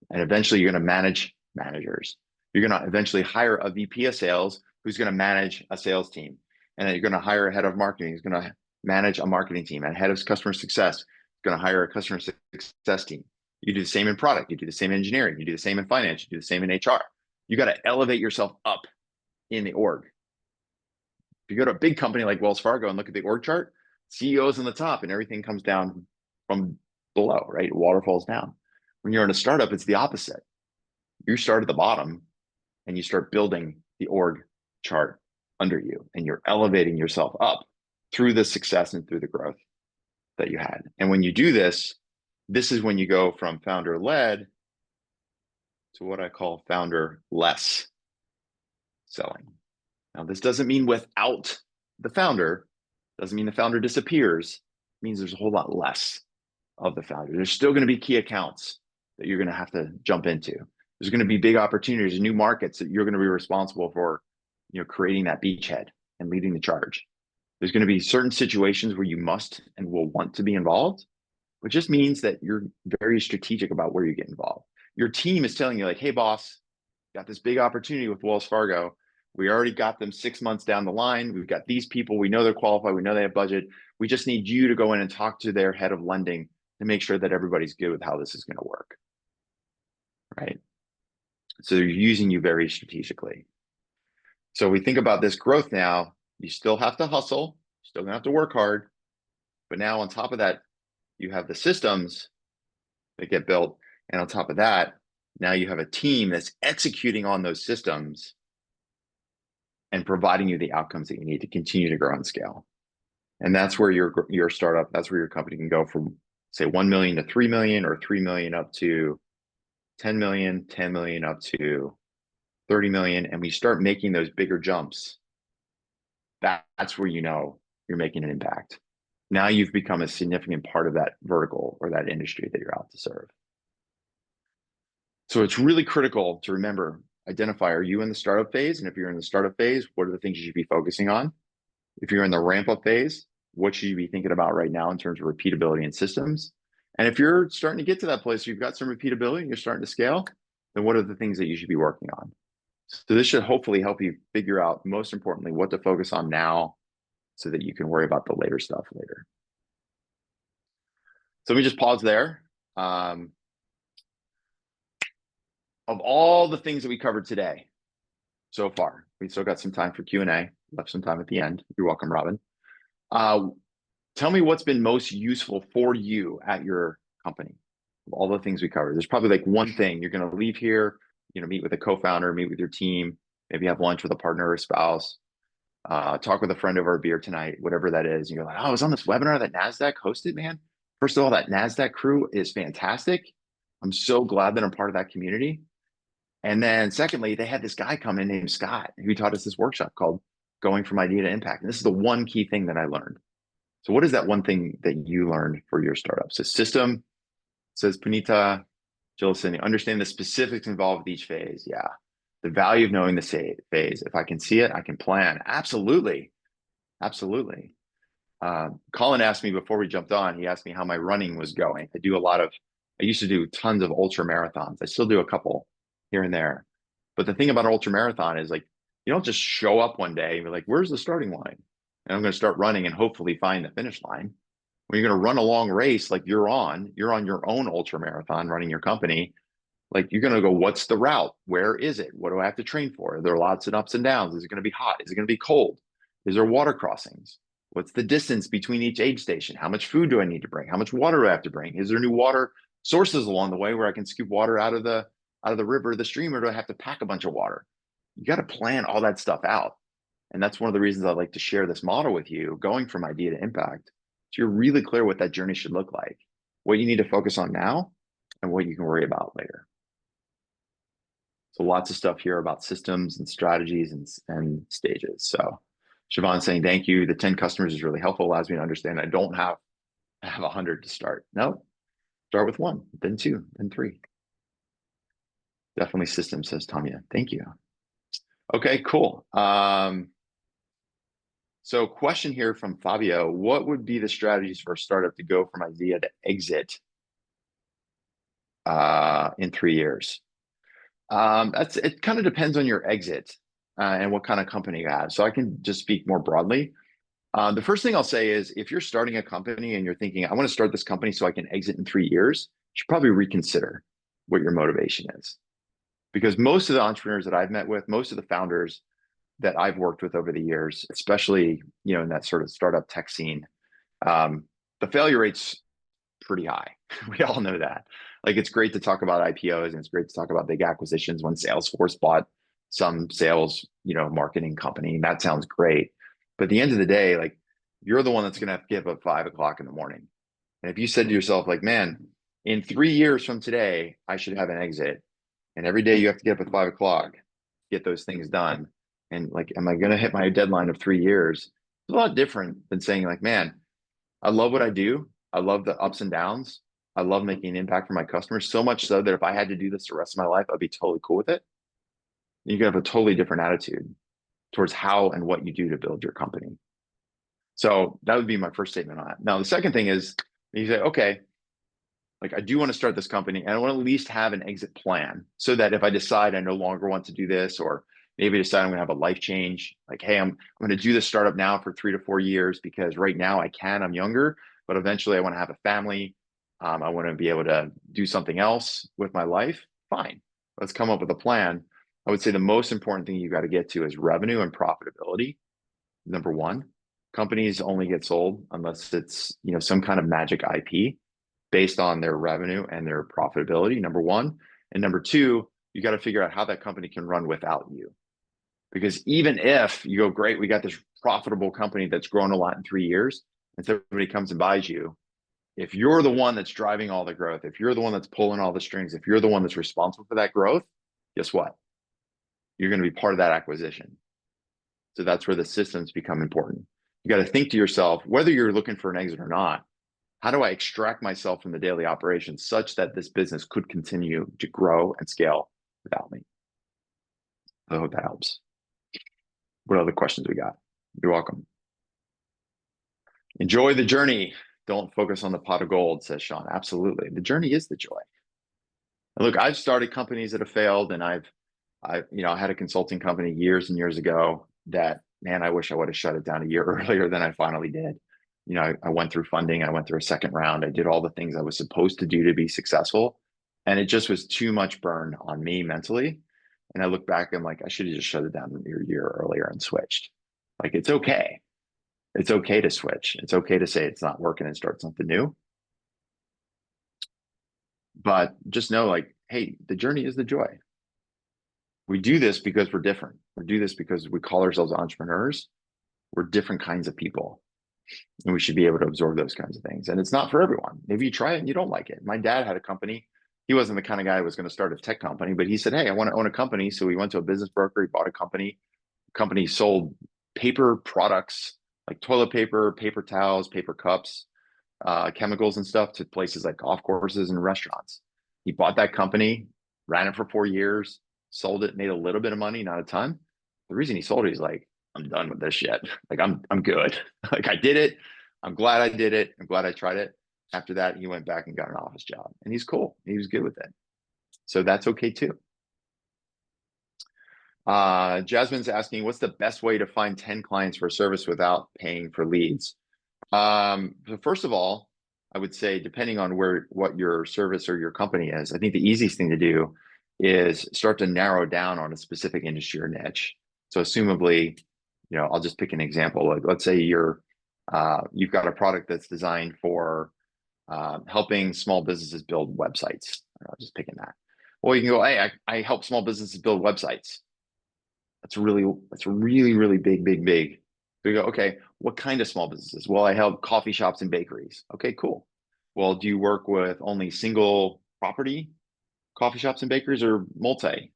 And eventually you're going to manage managers. You're going to eventually hire a VP of sales who's going to manage a sales team. And then you're going to hire a head of marketing who's going to manage a marketing team, and a head of customer success going to hire a customer success team. You do the same in product. You do the same in engineering. You do the same in finance. You do the same in HR. You got to elevate yourself up in the org. If you go to a big company like Wells Fargo and look at the org chart, CEO's on the top and everything comes down from below, right? Water falls down. When you're in a startup, it's the opposite. You start at the bottom and you start building the org chart under you, and you're elevating yourself up through the success and through the growth that you had. And when you do this, this is when you go from founder led to what I call founder less selling. Now, this doesn't mean without the founder, doesn't mean the founder disappears. It means there's a whole lot less of the founder. There's still going to be key accounts that you're going to have to jump into. There's going to be big opportunities, new markets that you're going to be responsible for, creating that beachhead and leading the charge. There's going to be certain situations where you must and will want to be involved, which just means that you're very strategic about where you get involved. Your team is telling you like, hey, boss, got this big opportunity with Wells Fargo. We already got them 6 months down the line. We've got these people. We know they're qualified. We know they have budget. We just need you to go in and talk to their head of lending to make sure that everybody's good with how this is going to work. Right? So they're using you very strategically. So we think about this growth now. You still have to hustle. Still going to have to work hard. But now on top of that, you have the systems that get built. And on top of that, now you have a team that's executing on those systems and providing you the outcomes that you need to continue to grow and scale. And that's where your startup, that's where your company can go from, say, 1 million to 3 million, or 3 million up to 10 million, 10 million up to 30 million. And we start making those bigger jumps. That's where you're making an impact. Now you've become a significant part of that vertical or that industry that you're out to serve. So it's really critical to remember, identify, are you in the startup phase? And if you're in the startup phase, what are the things you should be focusing on? If you're in the ramp up phase, what should you be thinking about right now in terms of repeatability and systems? And if you're starting to get to that place, you've got some repeatability and you're starting to scale, then what are the things that you should be working on? So this should hopefully help you figure out, most importantly, what to focus on now so that you can worry about the later stuff later. So let me just pause there. Of all the things that we covered today so far, we still got some time for Q&A, left some time at the end. You're welcome, Robin. Tell me what's been most useful for you at your company. Of all the things we covered, there's probably like one thing you're going to leave here, meet with a co-founder, meet with your team, maybe have lunch with a partner or a spouse, talk with a friend over a beer tonight, whatever that is. And you're like, oh, I was on this webinar that Nasdaq hosted, man. First of all, that Nasdaq crew is fantastic. I'm so glad that I'm part of that community. And then secondly, they had this guy come in named Scott who taught us this workshop called Going From Idea to Impact. And this is the one key thing that I learned. So what is that one thing that you learned for your startup? So system, says Punita, Jill Cindy, understand the specifics involved with each phase. Yeah. The value of knowing the phase. If I can see it, I can plan. Absolutely. Absolutely. Colin asked me before we jumped on, he asked me how my running was going. I used to do tons of ultra marathons. I still do a couple here and there. But the thing about an ultra marathon is like, you don't just show up one day and be like, where's the starting line? And I'm going to start running and hopefully find the finish line. When you're going to run a long race, like you're on your own ultra marathon running your company. Like you're going to go, what's the route? Where is it? What do I have to train for? There are lots of ups and downs. Is it going to be hot? Is it going to be cold? Is there water crossings? What's the distance between each aid station? How much food do I need to bring? How much water do I have to bring? Is there new water sources along the way where I can scoop water out of the river or the stream, or do I have to pack a bunch of water? You got to plan all that stuff out. And that's one of the reasons I like to share this model with you, going from idea to impact. So you're really clear what that journey should look like, what you need to focus on now, and what you can worry about later. So lots of stuff here about systems and strategies and stages. So Siobhan saying, thank you. The 10 customers is really helpful, allows me to understand I don't have 100 to start. No, start with 1, then 2, then 3. Definitely system, says Tanya. Thank you. Okay, cool. So question here from Fabio, what would be the strategies for a startup to go from idea to exit in 3 years? It kind of depends on your exit and what kind of company you have. So I can just speak more broadly. The first thing I'll say is if you're starting a company and you're thinking, I want to start this company so I can exit in 3 years, you should probably reconsider what your motivation is. Because most of the entrepreneurs that I've met with, most of the founders that I've worked with over the years, especially, in that sort of startup tech scene, the failure rate's pretty high. We all know that. Like, it's great to talk about IPOs and it's great to talk about big acquisitions. When Salesforce bought some sales, marketing company, that sounds great. But at the end of the day, like, you're the one that's going to have to give up 5 o'clock in the morning. And if you said to yourself, like, man, in 3 years from today, I should have an exit. And every day you have to get up at 5 o'clock, get those things done. And like, am I going to hit my deadline of 3 years? It's a lot different than saying like, man, I love what I do. I love the ups and downs. I love making an impact for my customers, so much so that if I had to do this the rest of my life, I'd be totally cool with it. You can have a totally different attitude towards how and what you do to build your company. So that would be my first statement on that. Now, the second thing is you say, okay, like I do want to start this company and I want to at least have an exit plan so that if I decide I no longer want to do this, or maybe decide I'm going to have a life change, like, hey, I'm going to do this startup now for 3 to 4 years because right now I'm younger, but eventually I want to have a family. I want to be able to do something else with my life. Fine. Let's come up with a plan. I would say the most important thing you got to get to is revenue and profitability. Number one, companies only get sold unless it's, some kind of magic IP based on their revenue and their profitability, number one. And number two, you got to figure out how that company can run without you. Because even if you go, great, we got this profitable company that's grown a lot in 3 years, and somebody comes and buys you, if you're the one that's driving all the growth, if you're the one that's pulling all the strings, if you're the one that's responsible for that growth, guess what? You're going to be part of that acquisition. So that's where the systems become important. You got to think to yourself, whether you're looking for an exit or not, how do I extract myself from the daily operations such that this business could continue to grow and scale without me? I hope that helps. What other questions we got? You're welcome. Enjoy the journey. Don't focus on the pot of gold, says Sean. Absolutely. The journey is the joy. And look, I've started companies that have failed and I've I had a consulting company years and years ago that, man, I wish I would have shut it down a year earlier than I finally did. I went through funding, I went through a second round, I did all the things I was supposed to do to be successful. And it just was too much burn on me mentally. And I look back, I'm like, I should have just shut it down a year earlier and switched. Like, it's okay. It's okay to switch. It's okay to say it's not working and start something new. But just know, like, hey, the journey is the joy. We do this because we're different. We do this because we call ourselves entrepreneurs. We're different kinds of people, and we should be able to absorb those kinds of things. And it's not for everyone. Maybe you try it and you don't like it. My dad had a company. He wasn't the kind of guy who was going to start a tech company, but he said, hey, I want to own a company. So he went to a business broker. He bought a company. The company sold paper products like toilet paper, paper towels, paper cups, chemicals and stuff to places like golf courses and restaurants. He bought that company, ran it for 4 years, sold it, made a little bit of money, not a ton. The reason he sold it, he's like, I'm done with this shit. Like, I'm good. Like, I did it. I'm glad I did it. I'm glad I tried it. After that, he went back and got an office job, and he's cool. He was good with it. So that's okay too. Jasmine's asking, what's the best way to find 10 clients for a service without paying for leads? So first of all, I would say, depending on what your service or your company is, I think the easiest thing to do is start to narrow down on a specific industry or niche. So assumably, I'll just pick an example. Like, let's say you've got a product that's designed for helping small businesses build websites. I'll just picking that. Well, you can go, hey, I help small businesses build websites. That's really, really big, big, big. So you go, okay, what kind of small businesses? Well, I help coffee shops and bakeries. Okay, cool. Well, do you work with only single property coffee shops and bakeries, or multi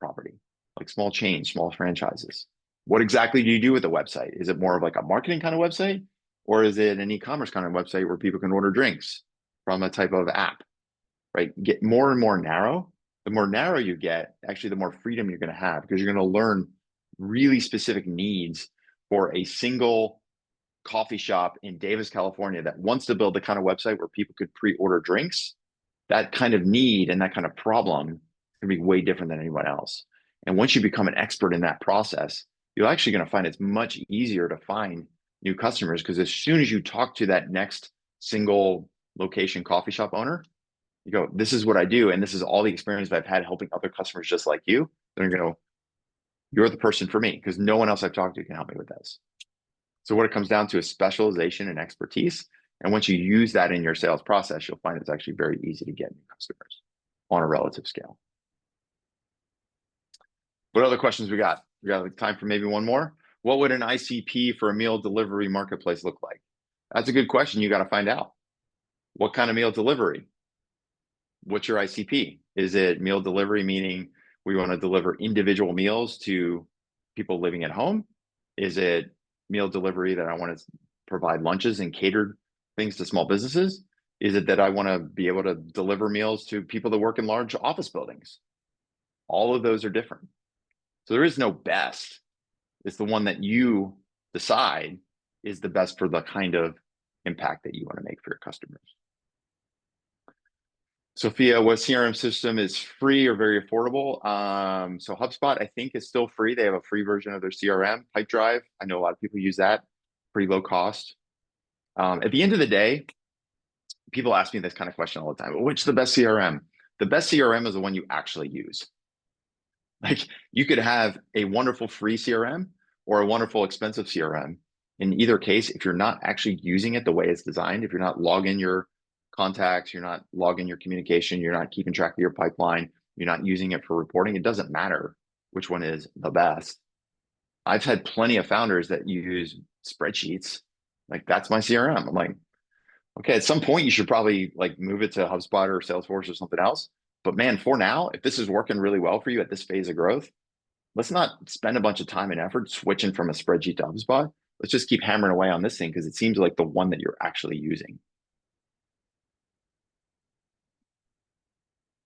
property, like small chains, small franchises? What exactly do you do with the website? Is it more of like a marketing kind of website, or is it an e-commerce kind of website where people can order drinks from a type of app, right? Get more and more narrow. The more narrow you get, actually, the more freedom you're going to have, because you're going to learn really specific needs for a single coffee shop in Davis, California that wants to build the kind of website where people could pre-order drinks. That kind of need and that kind of problem can be way different than anyone else. And once you become an expert in that process, you're actually going to find it's much easier to find new customers, because as soon as you talk to that next single location coffee shop owner, you go, this is what I do, and this is all the experience I've had helping other customers just like you. They're going to go, you're the person for me, because no one else I've talked to can help me with this. So what it comes down to is specialization and expertise. And once you use that in your sales process, you'll find it's actually very easy to get new customers on a relative scale. What other questions we got? We got time for maybe one more. What would an ICP for a meal delivery marketplace look like? That's a good question. You got to find out. What kind of meal delivery? What's your ICP? Is it meal delivery, meaning we want to deliver individual meals to people living at home? Is it meal delivery that I want to provide lunches and catered things to small businesses? Is it that I want to be able to deliver meals to people that work in large office buildings? All of those are different. So there is no best. It's the one that you decide is the best for the kind of impact that you want to make for your customers. Sophia, what CRM system is free or very affordable? So HubSpot, I think, is still free. They have a free version of their CRM. Pipedrive, I know a lot of people use that, pretty low cost. At the end of the day, people ask me this kind of question all the time. Which is the best CRM? The best CRM is the one you actually use. Like, you could have a wonderful free CRM or a wonderful expensive CRM. In either case, if you're not actually using it the way it's designed, if you're not logging your contacts, you're not logging your communication, you're not keeping track of your pipeline, you're not using it for reporting, it doesn't matter which one is the best. I've had plenty of founders that use spreadsheets. Like, that's my CRM. I'm like, okay, at some point you should probably like move it to HubSpot or Salesforce or something else. But man, for now, if this is working really well for you at this phase of growth, let's not spend a bunch of time and effort switching from a spreadsheet to HubSpot. Let's just keep hammering away on this thing, because it seems like the one that you're actually using.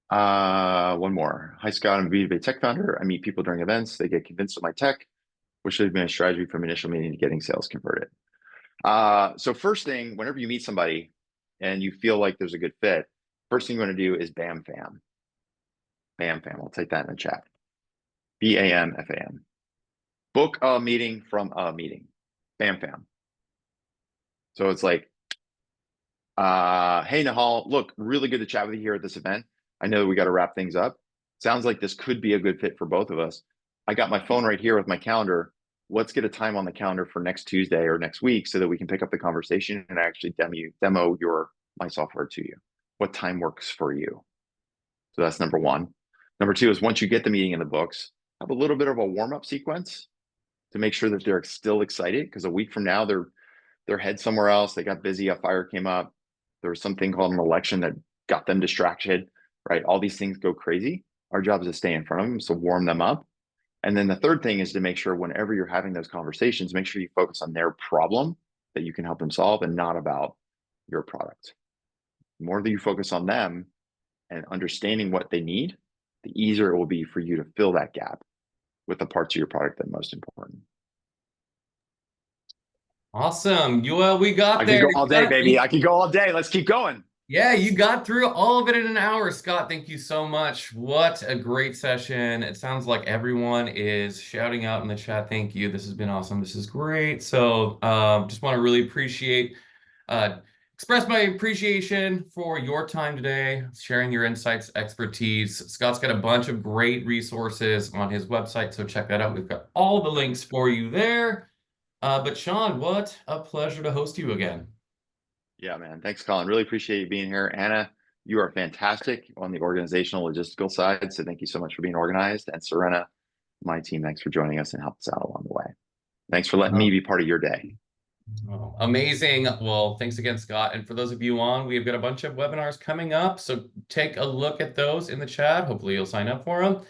One more. Hi, Scott. I'm a B2B tech founder. I meet people during events. They get convinced of my tech. What should have been a strategy from initial meeting to getting sales converted? So first thing, whenever you meet somebody and you feel like there's a good fit, first thing you want to do is bam, fam. Bam, fam. I'll take that in the chat. BAMFAM. Book a meeting from a meeting. Bam, fam. So it's like, hey, Nahal, look, really good to chat with you here at this event. I know that we got to wrap things up. Sounds like this could be a good fit for both of us. I got my phone right here with my calendar. Let's get a time on the calendar for next Tuesday or next week so that we can pick up the conversation and actually demo my software to you. What time works for you? So that's number one. Number two is once you get the meeting in the books, have a little bit of a warm-up sequence to make sure that they're still excited, because a week from now, their head somewhere else. They got busy, a fire came up. There was something called an election that got them distracted, right? All these things go crazy. Our job is to stay in front of them, so warm them up. And then the third thing is to make sure whenever you're having those conversations, make sure you focus on their problem that you can help them solve and not about your product. The more that you focus on them and understanding what they need, the easier it will be for you to fill that gap with the parts of your product that are most important. Awesome. Well, we got I there. can go all day, baby. I can go all day. Let's keep going. Yeah, you got through all of it in an hour, Scott. Thank you so much. What a great session. It sounds like everyone is shouting out in the chat. Thank you. This has been awesome. This is great. So just want to really express my appreciation for your time today, sharing your insights, expertise. Scott's got a bunch of great resources on his website, so check that out. We've got all the links for you there. But Sean, what a pleasure to host you again. Yeah, man. Thanks, Colin. Really appreciate you being here. Anna, you are fantastic on the organizational logistical side. So thank you so much for being organized. And Serena, my team, thanks for joining us and helping us out along the way. Thanks for letting me be part of your day. Oh, amazing. Well, thanks again, Scott. And for those of you on, we've got a bunch of webinars coming up. So take a look at those in the chat. Hopefully you'll sign up for them.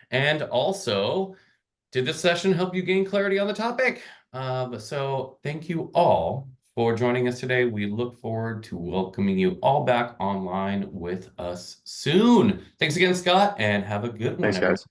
And also, did this session help you gain clarity on the topic? So thank you all for joining us today. We look forward to welcoming you all back online with us soon. Thanks again, Scott, and have a good one. Thanks, guys.